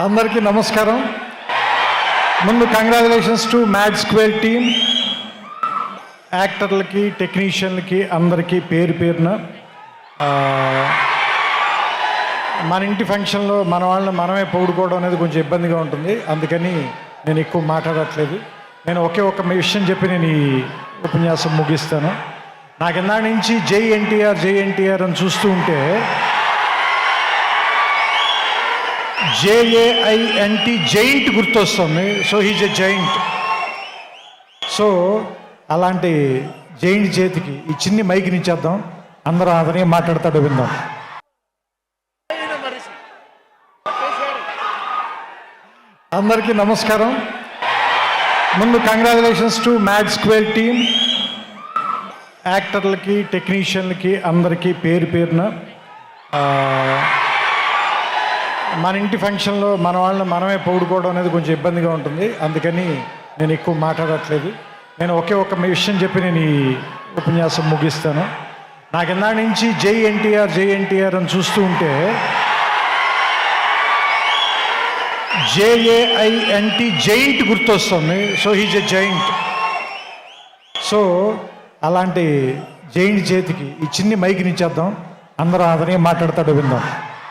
అందరికీ నమస్కారం. ముందు congratulations to Mad Square team, యాక్టర్లకి, టెక్నీషియన్లకి అందరికీ పేరు పేరున. మన ఇంటి ఫంక్షన్లో మన వాళ్ళని మనమే పొగుడుకోవడం అనేది కొంచెం ఇబ్బందిగా ఉంటుంది, అందుకని నేను ఎక్కువ మాట్లాడట్లేదు. నేను ఒకే ఒక విషయం చెప్పి నేను ఈ ఉపన్యాసం ముగిస్తాను. నాకు ఇందా నుంచి జై ఎన్టీఆర్ జై ఎన్టీఆర్ అని చూస్తూ ఉంటే JAINT జైంట్ గుర్తొస్తుంది. So he's a giant. So అలాంటి జైంట్ చేతికి ఈ చిన్ని మైక్ని ఇచ్చేద్దాం, అందరూ అతనే మాట్లాడతాడు, విందాం. అందరికీ నమస్కారం. ముందు congratulations to Mad Square team, యాక్టర్లకి, టెక్నీషియన్లకి అందరికీ పేరు పేరున. మన ఇంటి ఫంక్షన్లో మన వాళ్ళని మనమే పొగుడుకోవడం అనేది కొంచెం ఇబ్బందిగా ఉంటుంది, అందుకని నేను ఎక్కువ మాట్లాడట్లేదు. నేను ఒకే ఒక విషయం చెప్పి నేను ఈ ఉపన్యాసం ముగిస్తాను. నాకు ఇందా నుంచి జై ఎన్టీఆర్ అని చూస్తూ ఉంటే JAINT జైంట్ గుర్తొస్తుంది. So he's a giant. So అలాంటి జైంట్ చేతికి ఈ చిన్ని మైక్ని ఇచ్చేద్దాం, అందరూ అతనే మాట్లాడతాడు, విందాం.